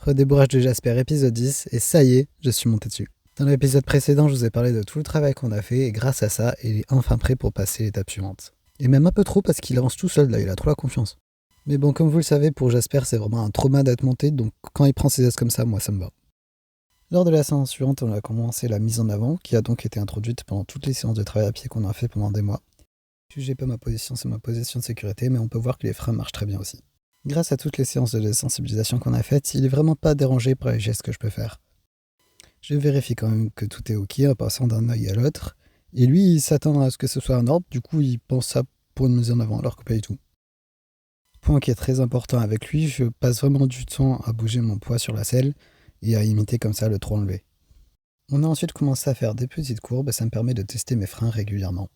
Redébourrage de Jasper épisode 10, et ça y est, je suis monté dessus. Dans l'épisode précédent, je vous ai parlé de tout le travail qu'on a fait, et grâce à ça, il est enfin prêt pour passer l'étape suivante. Et même un peu trop parce qu'il avance tout seul là, il a trop la confiance. Mais bon, comme vous le savez, pour Jasper, c'est vraiment un trauma d'être monté, donc quand il prend ses aises comme ça, moi ça me va. Lors de la séance suivante, on a commencé la mise en avant, qui a donc été introduite pendant toutes les séances de travail à pied qu'on a fait pendant des mois. Jugez pas ma position, c'est ma position de sécurité, mais on peut voir que les freins marchent très bien aussi. Grâce à toutes les séances de désensibilisation qu'on a faites, il est vraiment pas dérangé par les gestes que je peux faire. Je vérifie quand même que tout est ok en passant d'un œil à l'autre, et lui il s'attend à ce que ce soit en ordre, du coup il pense ça pour une mise en avant alors que pas du tout. Point qui est très important avec lui, je passe vraiment du temps à bouger mon poids sur la selle et à imiter comme ça le trop enlevé. On a ensuite commencé à faire des petites courbes et ça me permet de tester mes freins régulièrement.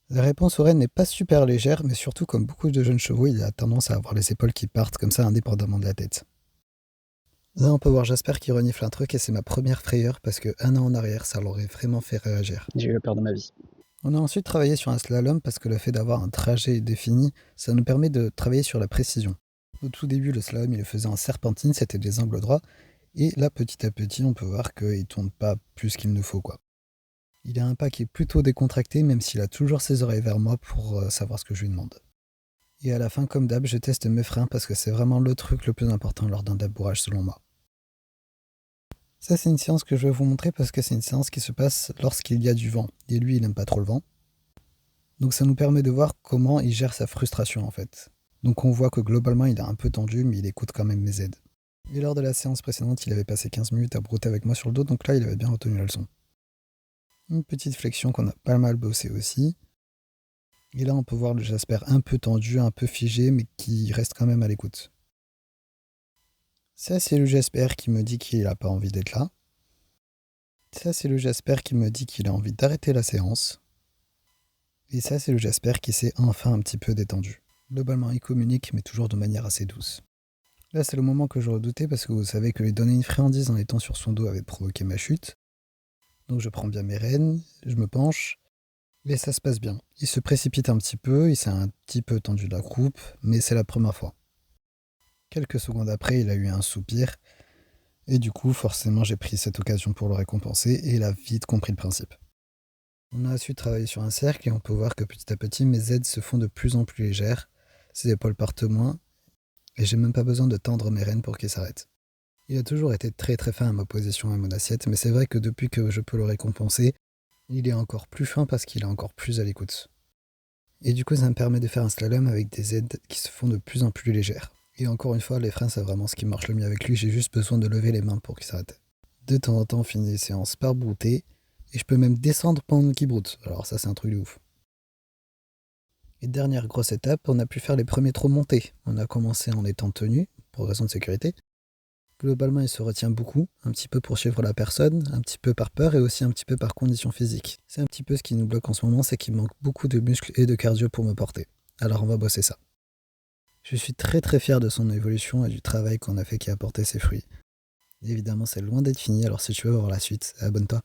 La réponse au raid n'est pas super légère, mais surtout comme beaucoup de jeunes chevaux, il a tendance à avoir les épaules qui partent comme ça indépendamment de la tête. Là, on peut voir Jasper qui renifle un truc et c'est ma première frayeur parce que un an en arrière, ça l'aurait vraiment fait réagir. J'ai eu la peur de ma vie. On a ensuite travaillé sur un slalom parce que le fait d'avoir un trajet défini, ça nous permet de travailler sur la précision. Au tout début, le slalom, il le faisait en serpentine, c'était des angles droits, et là, petit à petit, on peut voir qu'il tourne pas plus qu'il ne faut, quoi. Il a un pas qui est plutôt décontracté, même s'il a toujours ses oreilles vers moi pour savoir ce que je lui demande. Et à la fin, comme d'hab, je teste mes freins parce que c'est vraiment le truc le plus important lors d'un débourrage selon moi. Ça, c'est une séance que je vais vous montrer parce que c'est une séance qui se passe lorsqu'il y a du vent. Et lui, il n'aime pas trop le vent. Donc ça nous permet de voir comment il gère sa frustration en fait. Donc on voit que globalement, il est un peu tendu, mais il écoute quand même mes aides. Et lors de la séance précédente, il avait passé 15 minutes à brouter avec moi sur le dos, donc là, il avait bien retenu la leçon. Une petite flexion qu'on a pas mal bossé aussi. Et là, on peut voir le Jasper un peu tendu, un peu figé, mais qui reste quand même à l'écoute. Ça, c'est le Jasper qui me dit qu'il n'a pas envie d'être là. Ça, c'est le Jasper qui me dit qu'il a envie d'arrêter la séance. Et ça, c'est le Jasper qui s'est enfin un petit peu détendu. Globalement, il communique, mais toujours de manière assez douce. Là, c'est le moment que je redoutais parce que vous savez que lui donner une friandise en étant sur son dos avait provoqué ma chute. Donc je prends bien mes rênes, je me penche, et ça se passe bien. Il se précipite un petit peu, il s'est un petit peu tendu de la croupe, mais c'est la première fois. Quelques secondes après, il a eu un soupir, et du coup, forcément, j'ai pris cette occasion pour le récompenser, et il a vite compris le principe. On a su travailler sur un cercle, et on peut voir que petit à petit, mes aides se font de plus en plus légères, ses épaules partent moins, et j'ai même pas besoin de tendre mes rênes pour qu'il s'arrête. Il a toujours été très très fin à ma position et à mon assiette, mais c'est vrai que depuis que je peux le récompenser, il est encore plus fin parce qu'il est encore plus à l'écoute. Et du coup, ça me permet de faire un slalom avec des aides qui se font de plus en plus légères. Et encore une fois, les freins, c'est vraiment ce qui marche le mieux avec lui, j'ai juste besoin de lever les mains pour qu'il s'arrête. De temps en temps, on finit les séances par brouter, et je peux même descendre pendant qu'il broute. Alors ça, c'est un truc de ouf. Et dernière grosse étape, on a pu faire les premiers trous montés. On a commencé en étant tenu, pour raison de sécurité. Globalement, il se retient beaucoup, un petit peu pour suivre la personne, un petit peu par peur et aussi un petit peu par condition physique. C'est un petit peu ce qui nous bloque en ce moment, c'est qu'il manque beaucoup de muscles et de cardio pour me porter. Alors on va bosser ça. Je suis très très fier de son évolution et du travail qu'on a fait qui a porté ses fruits. Évidemment, c'est loin d'être fini, alors si tu veux voir la suite, abonne-toi.